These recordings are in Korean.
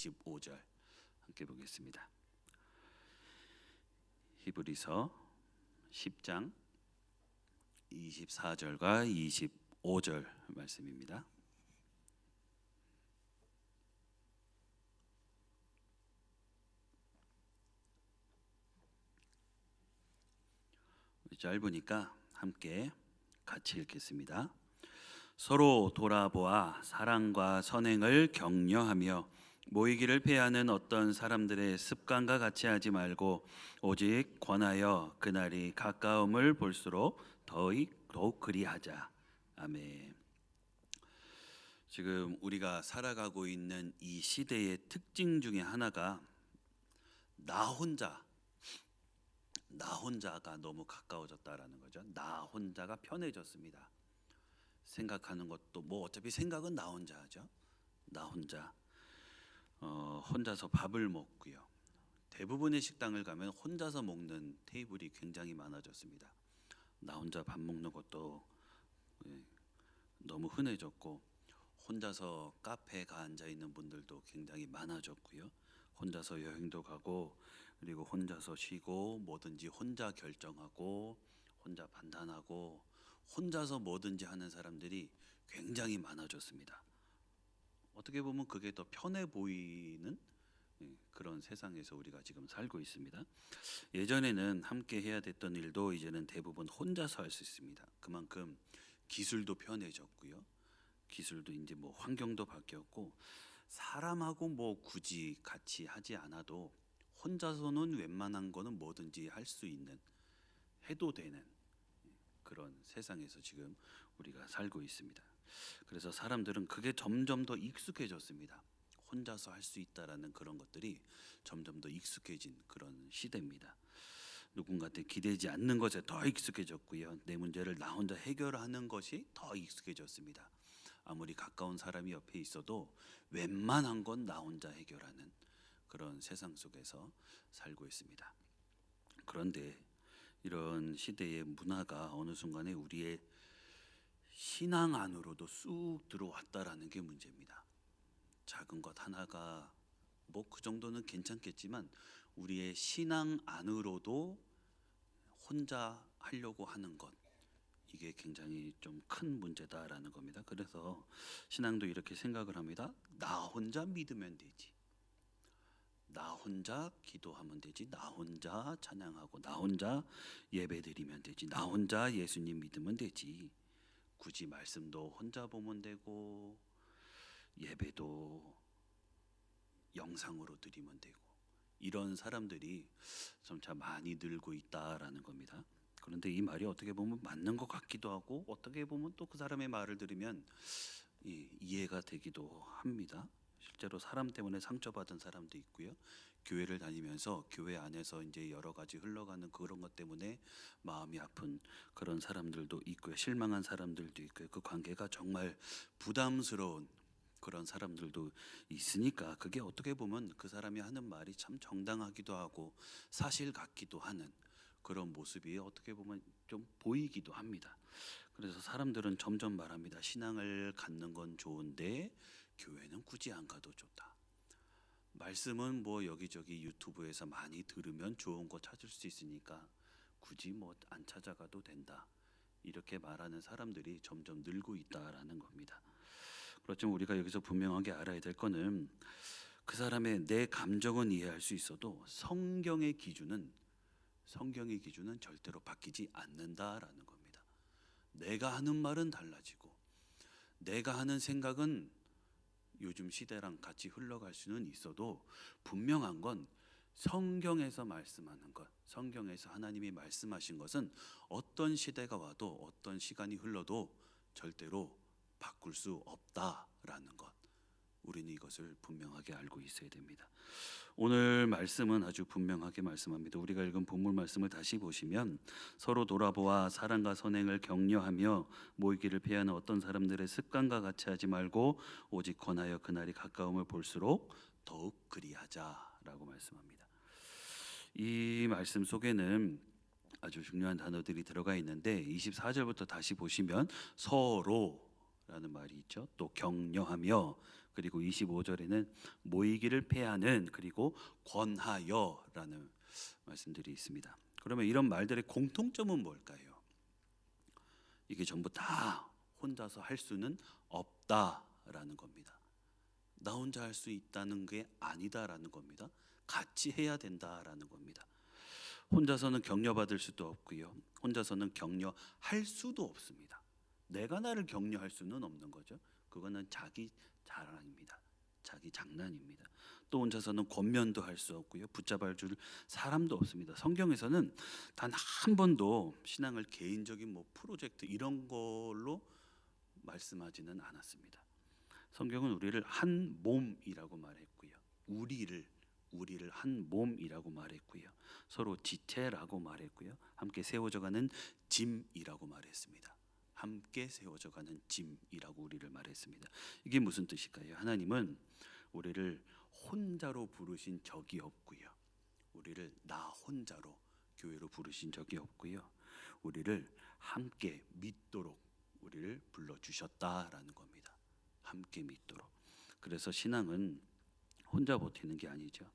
25절 함께 보겠습니다. 히브리서 10장 24절과 25절 말씀입니다. 짧으니까 함께 같이 읽겠습니다. 서로 돌아보아 사랑과 선행을 격려하며 모이기를 패하는 어떤 사람들의 습관과 같이 하지 말고 오직 권하여 그날이 가까움을 볼수록 더욱 그리하자. 아멘. 지금 우리가 살아가고 있는 이 시대의 특징 중에 하나가 나 혼자가 너무 가까워졌다라는 거죠. 나 혼자가 편해졌습니다. 생각하는 것도 뭐 어차피 생각은 나 혼자 하죠. 나 혼자 혼자서 밥을 먹고요. 대부분의 식당을 가면 혼자서 먹는 테이블이 굉장히 많아졌습니다. 나 혼자 밥 먹는 것도 너무 흔해졌고, 혼자서 카페에 가 앉아 있는 분들도 굉장히 많아졌고요. 혼자서 여행도 가고, 그리고 혼자서 쉬고, 뭐든지 혼자 결정하고, 혼자 판단하고, 혼자서 뭐든지 하는 사람들이 굉장히 많아졌습니다. 어떻게 보면 그게 더 편해 보이는 그런 세상에서 우리가 지금 살고 있습니다. 예전에는 함께 해야 됐던 일도 이제는 대부분 혼자서 할 수 있습니다. 그만큼 기술도 편해졌고요. 기술도 이제 뭐 환경도 바뀌었고, 사람하고 뭐 굳이 같이 하지 않아도 혼자서는 웬만한 거는 뭐든지 할 수 있는, 해도 되는 그런 세상에서 지금 우리가 살고 있습니다. 그래서 사람들은 그게 점점 더 익숙해졌습니다. 혼자서 할 수 있다라는 그런 것들이 점점 더 익숙해진 그런 시대입니다. 누군가한테 기대지 않는 것에 더 익숙해졌고요. 내 문제를 나 혼자 해결하는 것이 더 익숙해졌습니다. 아무리 가까운 사람이 옆에 있어도 웬만한 건 나 혼자 해결하는 그런 세상 속에서 살고 있습니다. 그런데 이런 시대의 문화가 어느 순간에 우리의 신앙 안으로도 쑥 들어왔다라는 게 문제입니다. 작은 것 하나가 뭐 그 정도는 괜찮겠지만 우리의 신앙 안으로도 혼자 하려고 하는 것, 이게 굉장히 좀 큰 문제다라는 겁니다. 그래서 신앙도 이렇게 생각을 합니다. 나 혼자 믿으면 되지, 나 혼자 기도하면 되지, 나 혼자 찬양하고 나 혼자 예배드리면 되지, 나 혼자 예수님 믿으면 되지, 굳이 말씀도 혼자 보면 되고 예배도 영상으로 드리면 되고, 이런 사람들이 점차 많이 늘고 있다라는 겁니다. 그런데 이 말이 어떻게 보면 맞는 것 같기도 하고, 어떻게 보면 또 그 사람의 말을 들으면 이해가 되기도 합니다. 실제로 사람 때문에 상처받은 사람도 있고요. 교회를 다니면서 교회 안에서 이제 여러 가지 흘러가는 그런 것 때문에 마음이 아픈 그런 사람들도 있고요. 실망한 사람들도 있고요. 그 관계가 정말 부담스러운 그런 사람들도 있으니까, 그게 어떻게 보면 그 사람이 하는 말이 참 정당하기도 하고 사실 같기도 하는 그런 모습이 어떻게 보면 좀 보이기도 합니다. 그래서 사람들은 점점 말합니다. 신앙을 갖는 건 좋은데 교회는 굳이 안 가도 좋다. 말씀은 뭐 여기저기 유튜브에서 많이 들으면 좋은 거 찾을 수 있으니까 굳이 뭐 안 찾아가도 된다. 이렇게 말하는 사람들이 점점 늘고 있다라는 겁니다. 그렇지만 우리가 여기서 분명하게 알아야 될 거는, 그 사람의 내 감정은 이해할 수 있어도 성경의 기준은 절대로 바뀌지 않는다라는 겁니다. 내가 하는 말은 달라지고 내가 하는 생각은 요즘 시대랑 같이 흘러갈 수는 있어도, 분명한 건 성경에서 말씀하는 것, 성경에서 하나님이 말씀하신 것은 어떤 시대가 와도 어떤 시간이 흘러도 절대로 바꿀 수 없다라는 것, 우리는 이것을 분명하게 알고 있어야 됩니다. 오늘 말씀은 아주 분명하게 말씀합니다. 우리가 읽은 본문 말씀을 다시 보시면, 서로 돌아보아 사랑과 선행을 격려하며 모이기를 피하는 어떤 사람들의 습관과 같이 하지 말고 오직 권하여 그날이 가까움을 볼수록 더욱 그리하자라고 말씀합니다. 이 말씀 속에는 아주 중요한 단어들이 들어가 있는데, 24절부터 다시 보시면 서로라는 말이 있죠. 또 격려하며, 그리고 25절에는 모이기를 패하는 그리고 권하여라는 말씀들이 있습니다. 그러면 이런 말들의 공통점은 뭘까요? 이게 전부 다 혼자서 할 수는 없다라는 겁니다. 나 혼자 할 수 있다는 게 아니다라는 겁니다. 같이 해야 된다라는 겁니다. 혼자서는 격려받을 수도 없고요. 혼자서는 격려할 수도 없습니다. 내가 나를 격려할 수는 없는 거죠. 그거는 자기 자랑입니다. 자기 장난입니다. 또 혼자서는 권면도 할 수 없고요. 붙잡아 줄 사람도 없습니다. 성경에서는 단 한 번도 신앙을 개인적인 프로젝트 이런 걸로 말씀하지는 않았습니다. 성경은 우리를 한 몸이라고 말했고요. 우리를 한 몸이라고 말했고요. 서로 지체라고 말했고요. 함께 세워져가는 짐이라고 말했습니다. 함께 세워져가는 짐이라고 우리를 말했습니다. 이게 무슨 뜻일까요? 하나님은 우리를 혼자로 부르신 적이 없고요. 우리를 나 혼자로 교회로 부르신 적이 없고요. 우리를 함께 믿도록 우리를 불러주셨다라는 겁니다. 함께 믿도록. 그래서 신앙은 혼자 버티는 게 아니죠.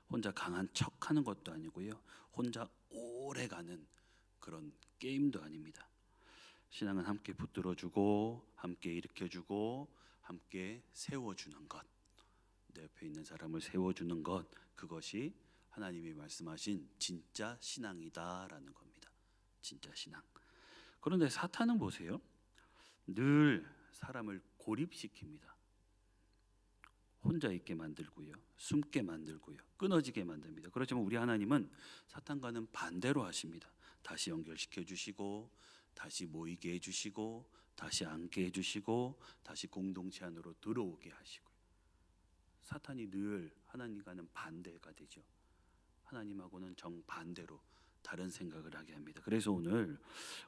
혼자 강한 척하는 것도 아니고요. 혼자 오래 가는 그런 게임도 아닙니다. 신앙은 함께 붙들어주고 함께 일으켜주고 함께 세워주는 것. 내 옆에 있는 사람을 세워주는 것. 그것이 하나님이 말씀하신 진짜 신앙이다라는 겁니다. 진짜 신앙. 그런데 사탄은 보세요. 늘 사람을 고립시킵니다. 혼자 있게 만들고요. 숨게 만들고요. 끊어지게 만듭니다. 그렇지만 우리 하나님은 사탄과는 반대로 하십니다. 다시 연결시켜 주시고 다시 모이게 해주시고 다시 앉게 해주시고 다시 공동체 안으로 들어오게 하시고요. 사탄이 늘 하나님과는 반대가 되죠. 하나님하고는 정반대로 다른 생각을 하게 합니다. 그래서 오늘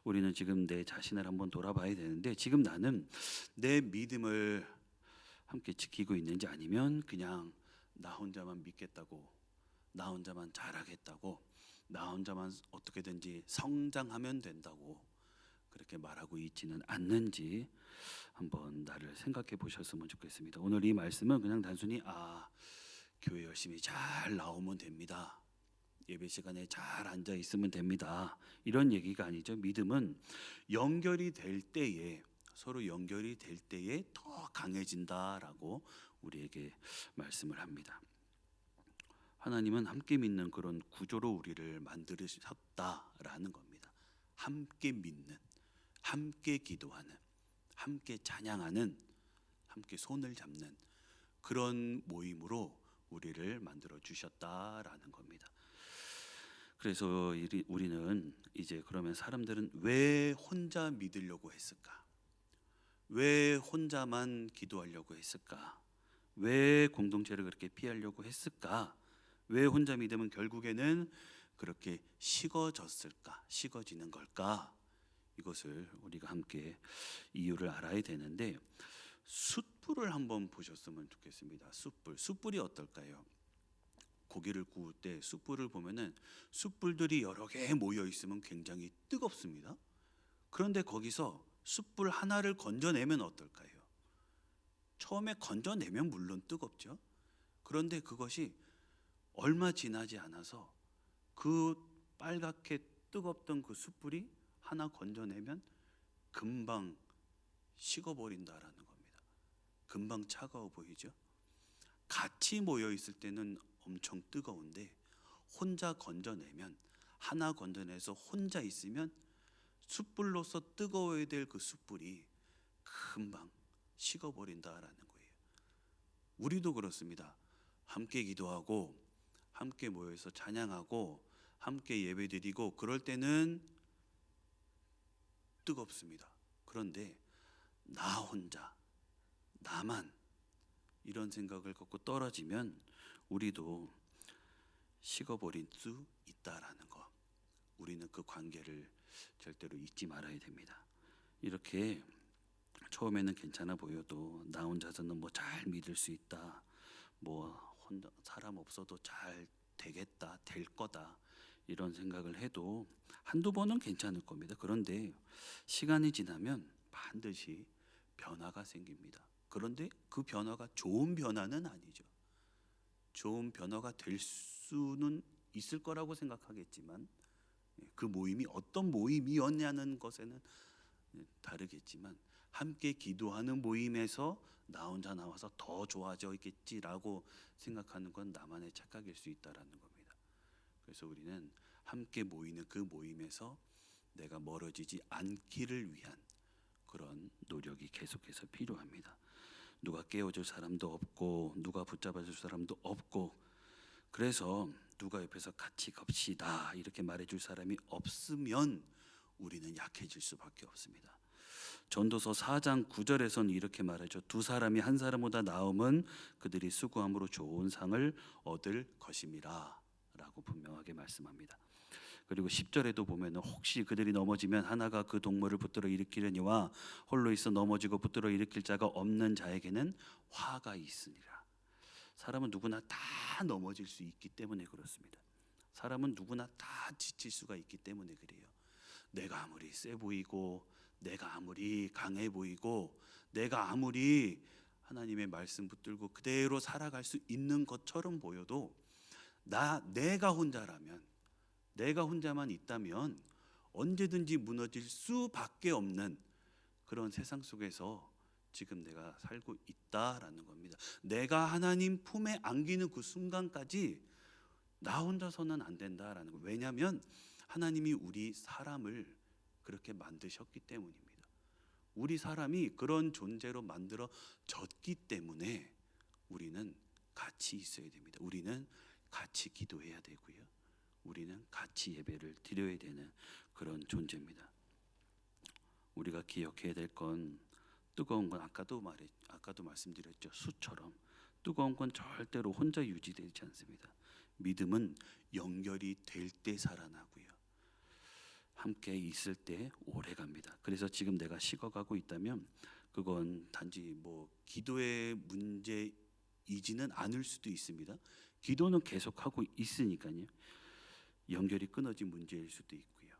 우리는 지금 내 자신을 한번 돌아봐야 되는데, 지금 나는 내 믿음을 함께 지키고 있는지, 아니면 그냥 나 혼자만 믿겠다고, 나 혼자만 잘하겠다고, 나 혼자만 어떻게든지 성장하면 된다고 그렇게 말하고 있지는 않는지 한번 나를 생각해 보셨으면 좋겠습니다. 오늘 이 말씀은 그냥 단순히 교회 열심히 잘 나오면 됩니다, 예배 시간에 잘 앉아 있으면 됩니다, 이런 얘기가 아니죠. 믿음은 연결이 될 때에, 서로 연결이 될 때에 더 강해진다라고 우리에게 말씀을 합니다. 하나님은 함께 믿는 그런 구조로 우리를 만드셨다라는 겁니다. 함께 믿는, 함께 기도하는, 함께 찬양하는, 함께 손을 잡는 그런 모임으로 우리를 만들어 주셨다라는 겁니다. 그래서 우리는 이제, 그러면 사람들은 왜 혼자 믿으려고 했을까? 왜 혼자만 기도하려고 했을까? 왜 공동체를 그렇게 피하려고 했을까? 왜 혼자 믿으면 결국에는 그렇게 식어졌을까? 식어지는 걸까? 이것을 우리가 함께 이유를 알아야 되는데, 숯불을 한번 보셨으면 좋겠습니다. 숯불이 어떨까요? 고기를 구울 때 숯불을 보면은 숯불들이 여러 개 모여 있으면 굉장히 뜨겁습니다. 그런데 거기서 숯불 하나를 건져내면 어떨까요? 처음에 건져내면 물론 뜨겁죠. 그런데 그것이 얼마 지나지 않아서 그 빨갛게 뜨겁던 그 숯불이 하나 건져내면 금방 식어버린다라는 겁니다. 금방 차가워 보이죠? 같이 모여 있을 때는 엄청 뜨거운데, 혼자 건져내면, 하나 건져내서 혼자 있으면 숯불로서 뜨거워야 될 그 숯불이 금방 식어버린다라는 거예요. 우리도 그렇습니다. 함께 기도하고 함께 모여서 찬양하고 함께 예배드리고 그럴 때는 뜨겁습니다. 그런데 나 혼자, 나만 이런 생각을 갖고 떨어지면 우리도 식어버릴 수 있다라는 거, 우리는 그 관계를 절대로 잊지 말아야 됩니다. 이렇게 처음에는 괜찮아 보여도 나 혼자서는 잘 믿을 수 있다, 혼자 사람 없어도 잘 되겠다, 될 거다, 이런 생각을 해도 한두 번은 괜찮을 겁니다. 그런데 시간이 지나면 반드시 변화가 생깁니다. 그런데 그 변화가 좋은 변화는 아니죠. 좋은 변화가 될 수는 있을 거라고 생각하겠지만 그 모임이 어떤 모임이었냐는 것에는 다르겠지만 함께 기도하는 모임에서 나 혼자 나와서 더 좋아져 있겠지라고 생각하는 건 나만의 착각일 수 있다라는 겁니다. 그래서 우리는 함께 모이는 그 모임에서 내가 멀어지지 않기를 위한 그런 노력이 계속해서 필요합니다. 누가 깨워줄 사람도 없고 누가 붙잡아줄 사람도 없고 그래서 누가 옆에서 같이 갑시다 이렇게 말해줄 사람이 없으면 우리는 약해질 수밖에 없습니다. 전도서 4장 9절에서는 이렇게 말하죠. 두 사람이 한 사람보다 나음은 그들이 수고함으로 좋은 상을 얻을 것임이라 라고 분명하게 말씀합니다. 그리고 10절에도 보면 혹시 그들이 넘어지면 하나가 그 동물을 붙들어 일으키려니와 홀로 있어 넘어지고 붙들어 일으킬 자가 없는 자에게는 화가 있으니라. 사람은 누구나 다 넘어질 수 있기 때문에 그렇습니다. 사람은 누구나 다 지칠 수가 있기 때문에 그래요. 내가 아무리 세 보이고 내가 아무리 강해 보이고 내가 아무리 하나님의 말씀 붙들고 그대로 살아갈 수 있는 것처럼 보여도 내가 혼자라면 내가 혼자만 있다면 언제든지 무너질 수밖에 없는 그런 세상 속에서 지금 내가 살고 있다라는 겁니다. 내가 하나님 품에 안기는 그 순간까지 나 혼자서는 안 된다라는 거. 왜냐하면 하나님이 우리 사람을 그렇게 만드셨기 때문입니다. 우리 사람이 그런 존재로 만들어졌기 때문에 우리는 같이 있어야 됩니다. 우리는 같이 기도해야 되고요. 우리는 같이 예배를 드려야 되는 그런 존재입니다. 우리가 기억해야 될 건 뜨거운 건 아까도 말씀드렸죠. 수처럼 뜨거운 건 절대로 혼자 유지되지 않습니다. 믿음은 연결이 될 때 살아나고요. 함께 있을 때 오래 갑니다. 그래서 지금 내가 식어가고 있다면 그건 단지 기도의 문제이지는 않을 수도 있습니다. 기도는 계속하고 있으니까요. 연결이 끊어진 문제일 수도 있고요.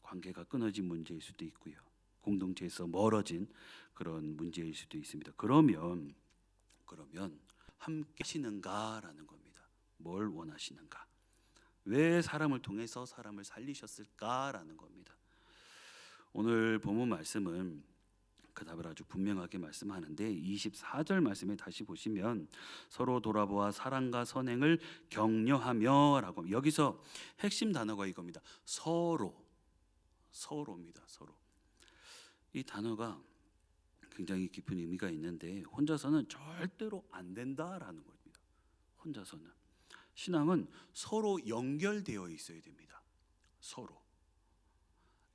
관계가 끊어진 문제일 수도 있고요. 공동체에서 멀어진 그런 문제일 수도 있습니다. 그러면 함께 하시는가라는 겁니다. 뭘 원하시는가? 왜 사람을 통해서 사람을 살리셨을까라는 겁니다. 오늘 본문 말씀은 그 답을 아주 분명하게 말씀하는데 24절 말씀에 다시 보시면 서로 돌아보아 사랑과 선행을 격려하며 라고 여기서 핵심 단어가 이겁니다. 서로입니다. 서로. 이 단어가 굉장히 깊은 의미가 있는데 혼자서는 절대로 안 된다라는 겁니다. 혼자서는. 신앙은 서로 연결되어 있어야 됩니다. 서로.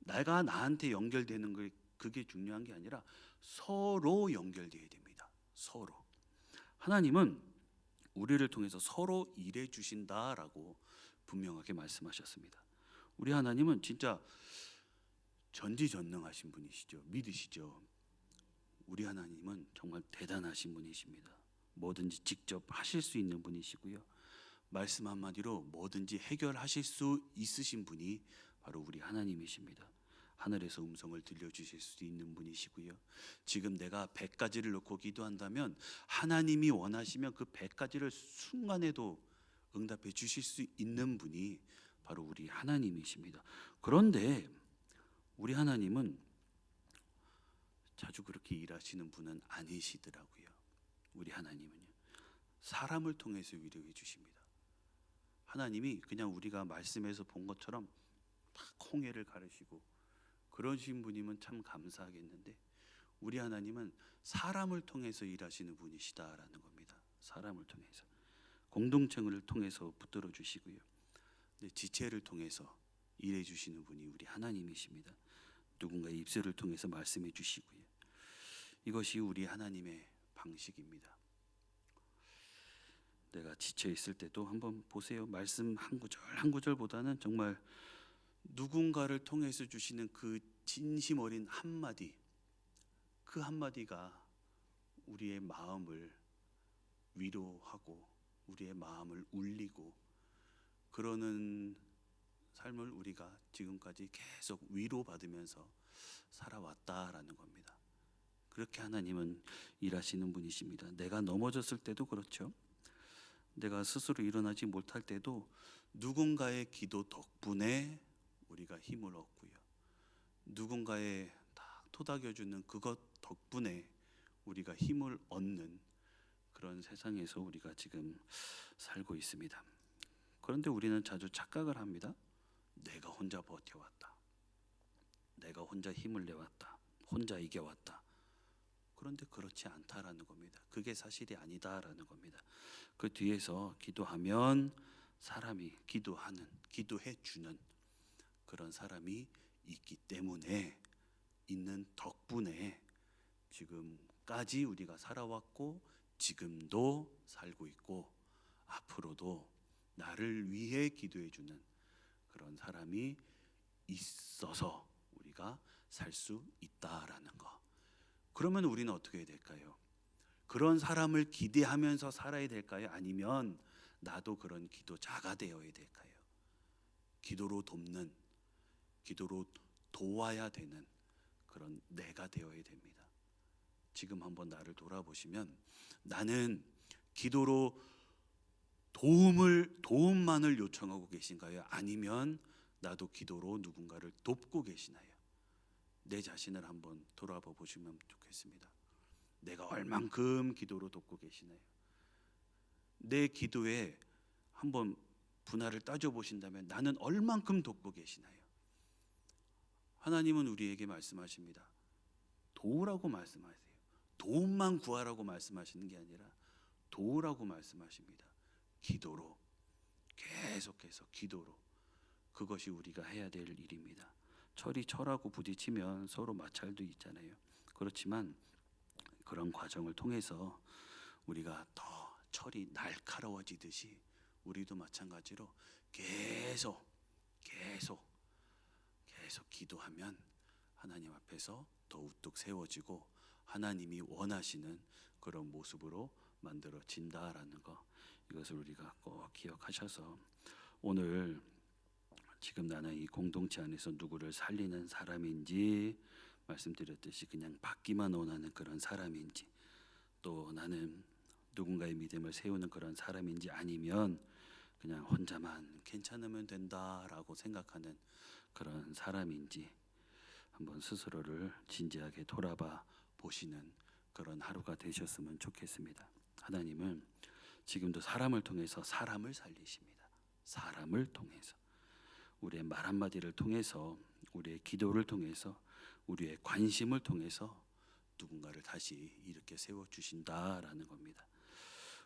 내가 나한테 연결되는 게 그게 중요한 게 아니라 서로 연결되어야 됩니다. 서로. 하나님은 우리를 통해서 서로 일해 주신다라고 분명하게 말씀하셨습니다. 우리 하나님은 진짜 전지전능하신 분이시죠. 믿으시죠? 우리 하나님은 정말 대단하신 분이십니다. 뭐든지 직접 하실 수 있는 분이시고요. 말씀 한마디로 뭐든지 해결하실 수 있으신 분이 바로 우리 하나님이십니다. 하늘에서 음성을 들려주실 수 있는 분이시고요. 지금 내가 100가지를 놓고 기도한다면 하나님이 원하시면 그 100가지를 순간에도 응답해 주실 수 있는 분이 바로 우리 하나님이십니다. 그런데 우리 하나님은 자주 그렇게 일하시는 분은 아니시더라고요. 우리 하나님은요. 사람을 통해서 위로해 주십니다. 하나님이 그냥 우리가 말씀에서 본 것처럼 막 홍해를 가르시고 그러신 분이면 참 감사하겠는데 우리 하나님은 사람을 통해서 일하시는 분이시다라는 겁니다. 사람을 통해서. 공동체를 통해서 붙들어 주시고요. 지체를 통해서 일해 주시는 분이 우리 하나님이십니다. 누군가의 입술을 통해서 말씀해 주시고요. 이것이 우리 하나님의 방식입니다. 내가 지쳐 있을 때도 한번 보세요. 말씀 한 구절 한 구절보다는 정말 누군가를 통해서 주시는 그 진심 어린 한마디, 그 한마디가 우리의 마음을 위로하고 우리의 마음을 울리고 그러는 삶을 우리가 지금까지 계속 위로받으면서 살아왔다라는 겁니다. 그렇게 하나님은 일하시는 분이십니다. 내가 넘어졌을 때도 그렇죠. 내가 스스로 일어나지 못할 때도 누군가의 기도 덕분에 우리가 힘을 얻고요. 누군가의 딱 토닥여주는 그것 덕분에 우리가 힘을 얻는 그런 세상에서 우리가 지금 살고 있습니다. 그런데 우리는 자주 착각을 합니다. 내가 혼자 버텨왔다. 내가 혼자 힘을 내왔다. 혼자 이겨왔다. 그런데 그렇지 않다라는 겁니다. 그게 사실이 아니다라는 겁니다. 그 뒤에서 기도하면 사람이 기도해 주는 그런 사람이 있기 때문에, 있는 덕분에 지금까지 우리가 살아왔고 지금도 살고 있고 앞으로도 나를 위해 기도해 주는 그런 사람이 있어서 우리가 살 수 있다라는 거. 그러면 우리는 어떻게 해야 될까요? 그런 사람을 기대하면서 살아야 될까요? 아니면 나도 그런 기도자가 되어야 될까요? 기도로 돕는, 기도로 도와야 되는 그런 내가 되어야 됩니다. 지금 한번 나를 돌아보시면 나는 기도로 도움만을 요청하고 계신가요? 아니면 나도 기도로 누군가를 돕고 계시나요? 내 자신을 한번 돌아봐 보시면 좋겠습니다. 내가 얼만큼 기도로 돕고 계시나요? 내 기도에 한번 분할을 따져 보신다면 나는 얼만큼 돕고 계시나요? 하나님은 우리에게 말씀하십니다. 도우라고 말씀하세요. 도움만 구하라고 말씀하시는 게 아니라 도우라고 말씀하십니다. 기도로, 계속해서 기도로. 그것이 우리가 해야 될 일입니다. 철하고 부딪히면 서로 마찰도 있잖아요. 그렇지만 그런 과정을 통해서 우리가 더 철이 날카로워지듯이 우리도 마찬가지로 계속 기도하면 하나님 앞에서 더 우뚝 세워지고 하나님이 원하시는 그런 모습으로 만들어진다라는 거, 이것을 우리가 꼭 기억하셔서 오늘 지금 나는 이 공동체 안에서 누구를 살리는 사람인지, 말씀드렸듯이 그냥 받기만 원하는 그런 사람인지, 또 나는 누군가의 믿음을 세우는 그런 사람인지, 아니면 그냥 혼자만 괜찮으면 된다라고 생각하는 그런 사람인지 한번 스스로를 진지하게 돌아봐 보시는 그런 하루가 되셨으면 좋겠습니다. 하나님은 지금도 사람을 통해서 사람을 살리십니다. 사람을 통해서, 우리의 말 한마디를 통해서, 우리의 기도를 통해서, 우리의 관심을 통해서 누군가를 다시 이렇게 세워주신다라는 겁니다.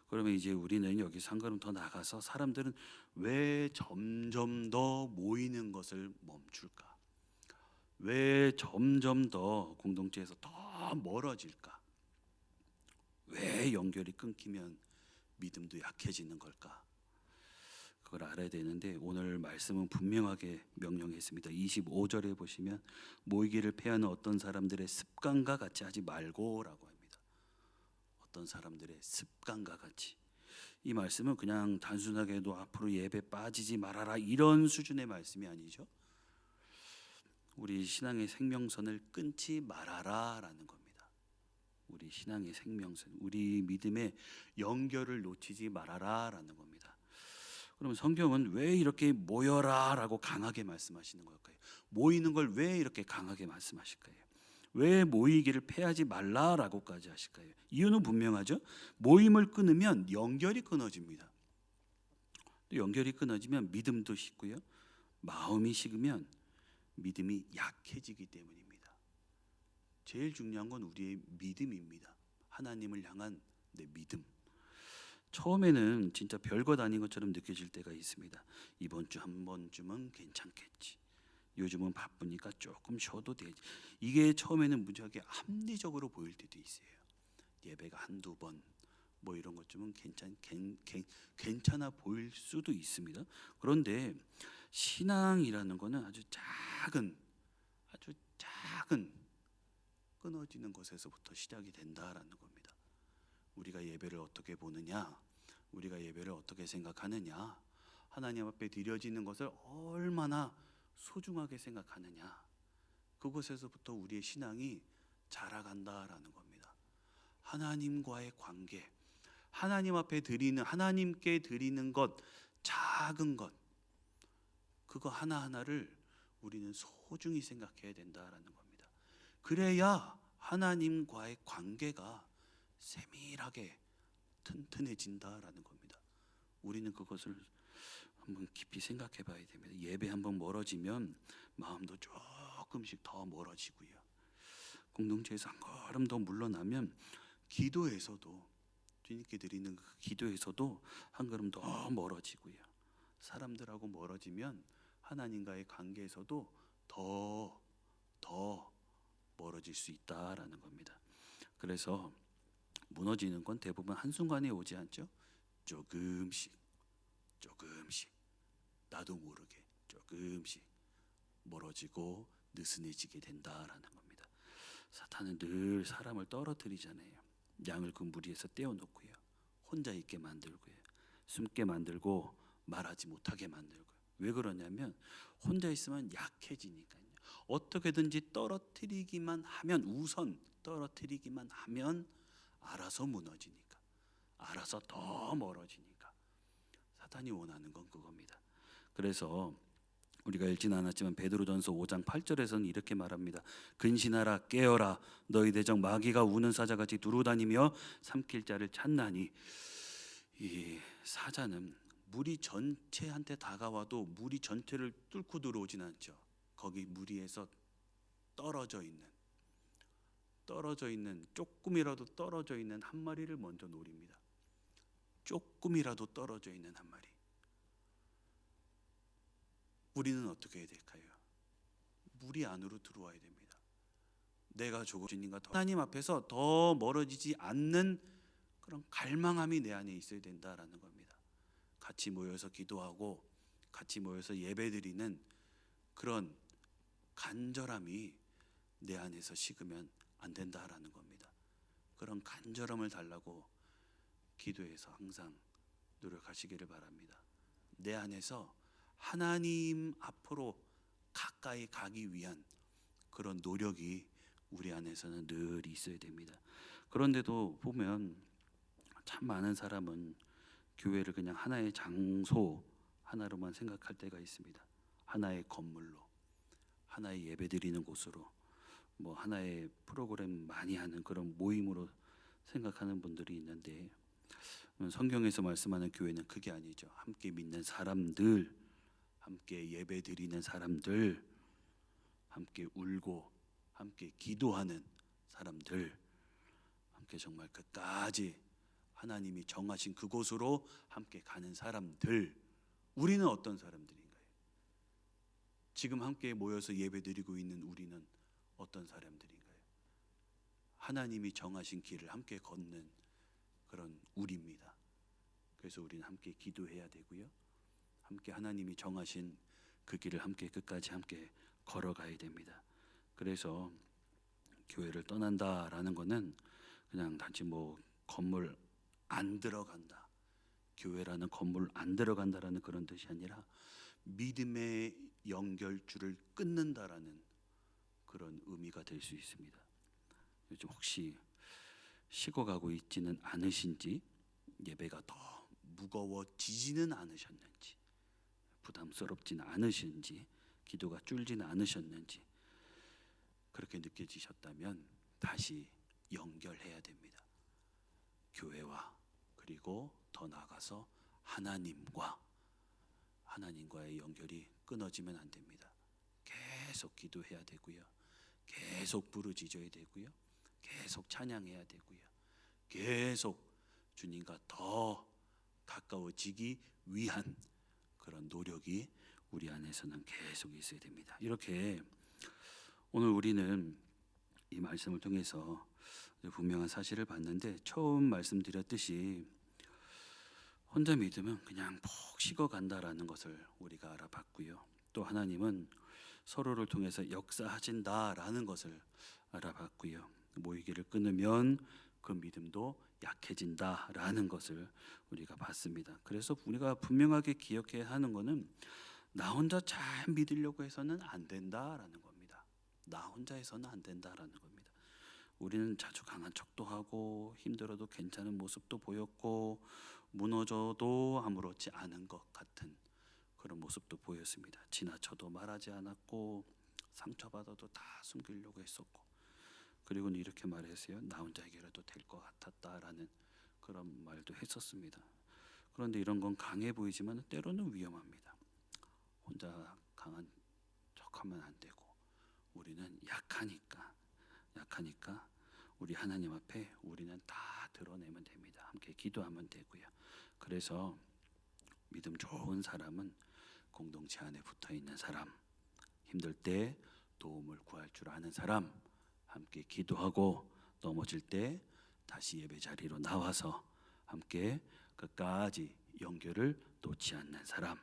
그러면 이제 우리는 여기서 한 걸음 더 나가서 사람들은 왜 점점 더 모이는 것을 멈출까? 왜 점점 더 공동체에서 더 멀어질까? 왜 연결이 끊기면 믿음도 약해지는 걸까? 그걸 알아야 되는데 오늘 말씀은 분명하게 명령했습니다. 25절에 보시면 모이기를 패하는 어떤 사람들의 습관과 같이 하지 말고라고 합니다. 어떤 사람들의 습관과 같이. 이 말씀은 그냥 단순하게 너 앞으로 예배 빠지지 말아라 이런 수준의 말씀이 아니죠. 우리 신앙의 생명선을 끊지 말아라라는 겁니다. 우리 신앙의 생명선, 우리 믿음의 연결을 놓치지 말아라라는 겁니다. 그러면 성경은 왜 이렇게 모여라라고 강하게 말씀하시는 걸까요? 모이는 걸 왜 이렇게 강하게 말씀하실까요? 왜 모이기를 패하지 말라라고까지 하실까요? 이유는 분명하죠. 모임을 끊으면 연결이 끊어집니다. 연결이 끊어지면 믿음도 식고요. 마음이 식으면 믿음이 약해지기 때문입니다. 제일 중요한 건 우리의 믿음입니다. 하나님을 향한 내 믿음. 처음에는 진짜 별것 아닌 것처럼 느껴질 때가 있습니다. 이번 주 한 번쯤은 괜찮겠지. 요즘은 바쁘니까 조금 쉬어도 되지. 이게 처음에는 무지하게 합리적으로 보일 때도 있어요. 예배가 한두 번 뭐 이런 것쯤은 괜찮아 보일 수도 있습니다. 그런데 신앙이라는 거는 아주 작은 끊어지는 것에서부터 시작이 된다라는 겁니다. 우리가 예배를 어떻게 보느냐, 우리가 예배를 어떻게 생각하느냐, 하나님 앞에 드려지는 것을 얼마나 소중하게 생각하느냐, 그것에서부터 우리의 신앙이 자라간다라는 겁니다. 하나님과의 관계, 하나님 앞에 드리는, 하나님께 드리는 것, 작은 것, 그거 하나하나를 우리는 소중히 생각해야 된다라는 겁니다. 그래야 하나님과의 관계가 세밀하게 튼튼해진다라는 겁니다. 우리는 그것을 한번 깊이 생각해 봐야 됩니다. 예배 한번 멀어지면 마음도 조금씩 더 멀어지고요. 공동체에서 한 걸음 더 물러나면 기도에서도, 주님께 드리는 그 기도에서도 한 걸음 더 멀어지고요. 사람들하고 멀어지면 하나님과의 관계에서도 더 멀어질 수 있다라는 겁니다. 그래서 무너지는 건 대부분 한순간에 오지 않죠. 조금씩 나도 모르게 조금씩 멀어지고 느슨해지게 된다라는 겁니다. 사탄은 늘 사람을 떨어뜨리잖아요. 양을 그 무리에서 떼어놓고요, 혼자 있게 만들고요, 숨게 만들고 말하지 못하게 만들고요. 왜 그러냐면 혼자 있으면 약해지니까요. 어떻게든지 떨어뜨리기만 하면, 우선 떨어뜨리기만 하면 알아서 무너지니까, 알아서 더 멀어지니까. 사탄이 원하는 건 그겁니다. 그래서 우리가 읽진 않았지만 베드로전서 5장 8절에서는 이렇게 말합니다. 근신하라, 깨어라, 너희 대적 마귀가 우는 사자같이 두루다니며 삼킬 자를 찾나니. 이 사자는 무리 전체한테 다가와도 무리 전체를 뚫고 들어오진 않죠. 거기 무리에서 떨어져 있는 조금이라도 떨어져 있는 한 마리를 먼저 노립니다. 조금이라도 떨어져 있는 한 마리. 우리는 어떻게 해야 될까요? 무리 안으로 들어와야 됩니다. 내가 조금 주님과 하나님 앞에서 더 멀어지지 않는 그런 갈망함이 내 안에 있어야 된다라는 겁니다. 같이 모여서 기도하고 같이 모여서 예배드리는 그런 간절함이 내 안에서 식으면 안 된다라는 겁니다. 그런 간절함을 달라고 기도해서 항상 노력하시기를 바랍니다. 내 안에서 하나님 앞으로 가까이 가기 위한 그런 노력이 우리 안에서는 늘 있어야 됩니다. 그런데도 보면 참 많은 사람은 교회를 그냥 하나의 장소 하나로만 생각할 때가 있습니다. 하나의 건물로, 하나의 예배드리는 곳으로, 뭐 하나의 프로그램 많이 하는 그런 모임으로 생각하는 분들이 있는데, 성경에서 말씀하는 교회는 그게 아니죠. 함께 믿는 사람들, 함께 예배드리는 사람들, 함께 울고 함께 기도하는 사람들, 함께 정말 끝까지 하나님이 정하신 그곳으로 함께 가는 사람들. 우리는 어떤 사람들인가요? 지금 함께 모여서 예배드리고 있는 우리는 어떤 사람들인가요? 하나님이 정하신 길을 함께 걷는 그런 우리입니다. 그래서 우리는 함께 기도해야 되고요, 함께 하나님이 정하신 그 길을 함께 끝까지 함께 걸어가야 됩니다. 그래서 교회를 떠난다라는 것은 그냥 단지 뭐 건물 안 들어간다, 교회라는 건물 안 들어간다라는 그런 뜻이 아니라 믿음의 연결줄을 끊는다라는 그런 의미가 될 수 있습니다. 요즘 혹시 식어가고 있지는 않으신지, 예배가 더 무거워지지는 않으셨는지, 부담스럽지는 않으신지, 기도가 줄지는 않으셨는지, 그렇게 느껴지셨다면 다시 연결해야 됩니다. 교회와, 그리고 더 나아가서 하나님과의 연결이 끊어지면 안 됩니다. 계속 기도해야 되고요, 계속 부르짖어야 되고요, 계속 찬양해야 되고요, 계속 주님과 더 가까워지기 위한 그런 노력이 우리 안에서는 계속 있어야 됩니다. 이렇게 오늘 우리는 이 말씀을 통해서 분명한 사실을 봤는데, 처음 말씀드렸듯이 혼자 믿으면 그냥 푹 식어간다라는 것을 우리가 알아봤고요, 또 하나님은 서로를 통해서 역사하신다라는 것을 알아봤고요, 모이기를 끊으면 그 믿음도 약해진다라는 것을 우리가 봤습니다. 그래서 우리가 분명하게 기억해야 하는 것은 나 혼자 잘 믿으려고 해서는 안 된다라는 겁니다. 나 혼자 해서는 안 된다라는 겁니다. 우리는 자주 강한 척도 하고 힘들어도 괜찮은 모습도 보였고 무너져도 아무렇지 않은 것 같은 그런 모습도 보였습니다. 지나쳐도 말하지 않았고 상처받아도 다 숨기려고 했었고, 그리고는 이렇게 말했어요. 나 혼자 해결해도 될 것 같았다라는 그런 말도 했었습니다. 그런데 이런 건 강해 보이지만 때로는 위험합니다. 혼자 강한 척하면 안 되고 우리는 약하니까 우리 하나님 앞에 우리는 다 드러내면 됩니다. 함께 기도하면 되고요. 그래서 믿음 좋은 사람은 공동체 안에 붙어 있는 사람, 힘들 때 도움을 구할 줄 아는 사람, 함께 기도하고 넘어질 때 다시 예배 자리로 나와서 함께 끝까지 연결을 놓지 않는 사람,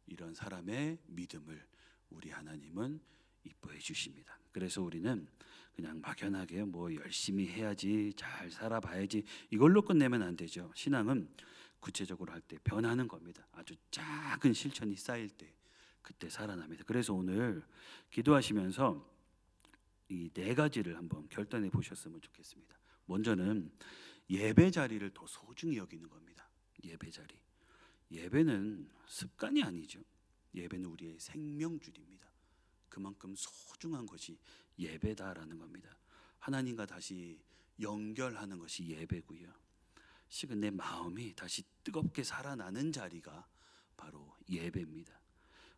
이런 사람의 믿음을 우리 하나님은 이뻐해 주십니다. 그래서 우리는 그냥 막연하게 뭐 열심히 해야지, 잘 살아봐야지 이걸로 끝내면 안 되죠. 신앙은 구체적으로 할 때 변하는 겁니다. 아주 작은 실천이 쌓일 때 그때 살아납니다. 그래서 오늘 기도하시면서 이 네 가지를 한번 결단해 보셨으면 좋겠습니다. 먼저는 예배 자리를 더 소중히 여기는 겁니다. 예배 자리. 예배는 습관이 아니죠. 예배는 우리의 생명줄입니다. 그만큼 소중한 것이 예배다라는 겁니다. 하나님과 다시 연결하는 것이 예배고요. 식은 내 마음이 다시 뜨겁게 살아나는 자리가 바로 예배입니다.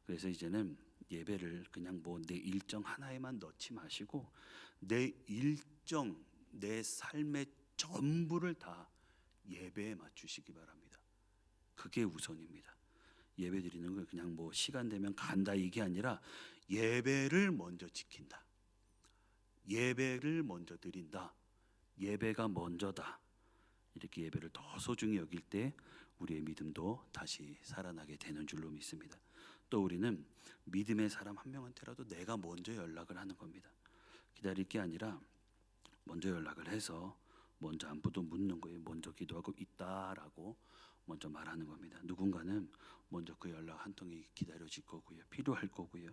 그래서 이제는 예배를 그냥 뭐 내 일정 하나에만 넣지 마시고 내 일정, 내 삶의 전부를 다 예배에 맞추시기 바랍니다. 그게 우선입니다. 예배 드리는 걸 그냥 뭐 시간 되면 간다 이게 아니라 예배를 먼저 지킨다. 예배를 먼저 드린다. 예배가 먼저다. 이렇게 예배를 더 소중히 여길 때 우리의 믿음도 다시 살아나게 되는 줄로 믿습니다. 또 우리는 믿음의 사람 한 명한테라도 내가 먼저 연락을 하는 겁니다. 기다릴 게 아니라 먼저 연락을 해서 먼저 안부도 묻는 거예요. 먼저 기도하고 있다라고 먼저 말하는 겁니다. 누군가는 먼저 그 연락 한 통이 기다려질 거고요. 필요할 거고요.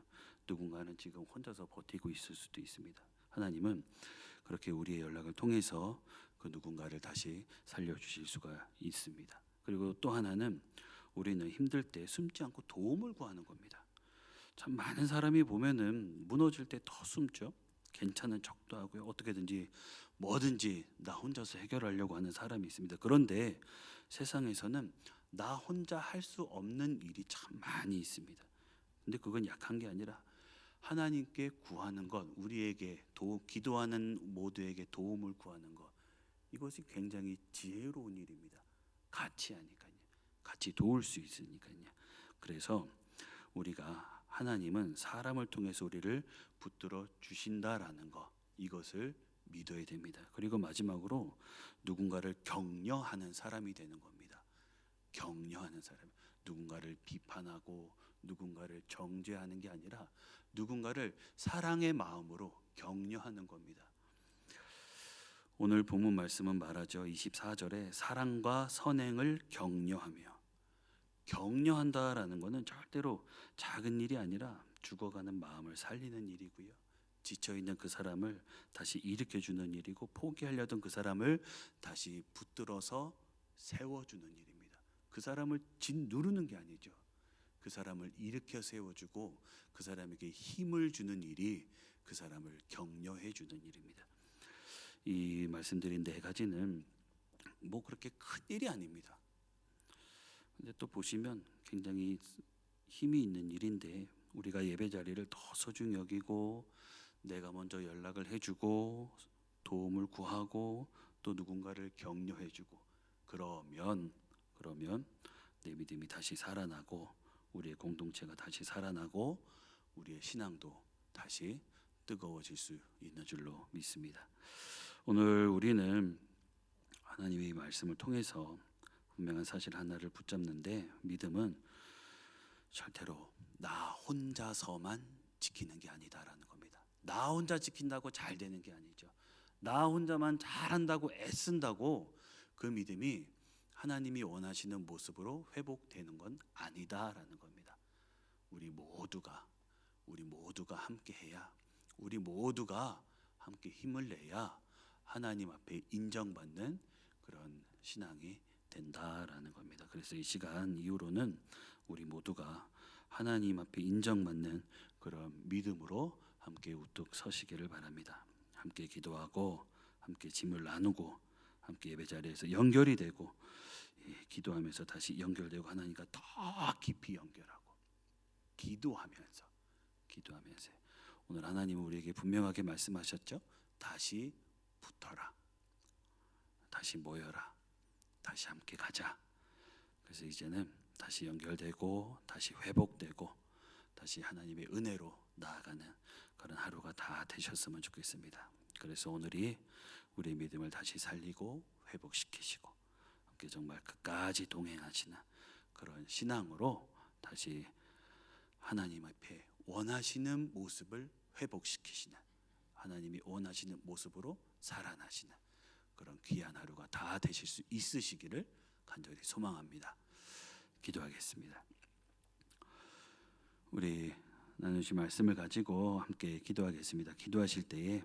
누군가는 지금 혼자서 버티고 있을 수도 있습니다. 하나님은 그렇게 우리의 연락을 통해서 그 누군가를 다시 살려주실 수가 있습니다. 그리고 또 하나는 우리는 힘들 때 숨지 않고 도움을 구하는 겁니다. 참 많은 사람이 보면은 무너질 때 더 숨죠. 괜찮은 척도 하고요. 어떻게든지 뭐든지 나 혼자서 해결하려고 하는 사람이 있습니다. 그런데 세상에서는 나 혼자 할 수 없는 일이 참 많이 있습니다. 근데 그건 약한 게 아니라 하나님께 구하는 것, 우리에게 기도하는 모두에게 도움을 구하는 것, 이것이 굉장히 지혜로운 일입니다. 같이 하니까요. 같이 도울 수 있으니까요. 그래서 우리가 하나님은 사람을 통해서 우리를 붙들어 주신다라는 것, 이것을 믿어야 됩니다. 그리고 마지막으로 누군가를 격려하는 사람이 되는 겁니다. 격려하는 사람, 누군가를 비판하고 누군가를 정죄하는 게 아니라 누군가를 사랑의 마음으로 격려하는 겁니다. 오늘 본문 말씀은 말하죠. 24절에 사랑과 선행을 격려하며, 격려한다라는 것은 절대로 작은 일이 아니라 죽어가는 마음을 살리는 일이고요. 지쳐있는 그 사람을 다시 일으켜주는 일이고, 포기하려던 그 사람을 다시 붙들어서 세워주는 일입니다. 그 사람을 짓누르는 게 아니죠. 그 사람을 일으켜 세워주고 그 사람에게 힘을 주는 일이 그 사람을 격려해 주는 일입니다. 이 말씀드린 네 가지는 뭐 그렇게 큰 일이 아닙니다. 근데 또 보시면 굉장히 힘이 있는 일인데, 우리가 예배 자리를 더 소중히 여기고 내가 먼저 연락을 해주고 도움을 구하고 또 누군가를 격려해주고 그러면 내 믿음이 다시 살아나고 우리의 공동체가 다시 살아나고 우리의 신앙도 다시 뜨거워질 수 있는 줄로 믿습니다. 오늘 우리는 하나님의 말씀을 통해서 분명한 사실 하나를 붙잡는데, 믿음은 절대로 나 혼자서만 지키는 게 아니다라는 겁니다. 나 혼자 지킨다고 잘 되는 게 아니죠. 나 혼자만 잘한다고 애쓴다고 그 믿음이 하나님이 원하시는 모습으로 회복되는 건 아니다라는 겁니다. 우리 모두가 함께 해야, 우리 모두가 함께 힘을 내야 하나님 앞에 인정받는 그런 신앙이 된다라는 겁니다. 그래서 이 시간 이후로는 우리 모두가 하나님 앞에 인정받는 그런 믿음으로 함께 우뚝 서시기를 바랍니다. 함께 기도하고 함께 짐을 나누고 함께 예배 자리에서 연결이 되고 기도하면서 다시 연결되고 하나님과 더 깊이 연결하고 기도하면서 오늘 하나님은 우리에게 분명하게 말씀하셨죠. 다시 붙어라, 다시 모여라, 다시 함께 가자. 그래서 이제는 다시 연결되고 다시 회복되고 다시 하나님의 은혜로 나아가는 그런 하루가 다 되셨으면 좋겠습니다. 그래서 오늘이 우리의 믿음을 다시 살리고 회복시키시고 함께 정말 끝까지 동행하시는 그런 신앙으로 다시 하나님 앞에 원하시는 모습을 회복시키시는, 하나님이 원하시는 모습으로 살아나시는 그런 귀한 하루가 다 되실 수 있으시기를 간절히 소망합니다. 기도하겠습니다. 우리 나누신 말씀을 가지고 함께 기도하겠습니다. 기도하실 때에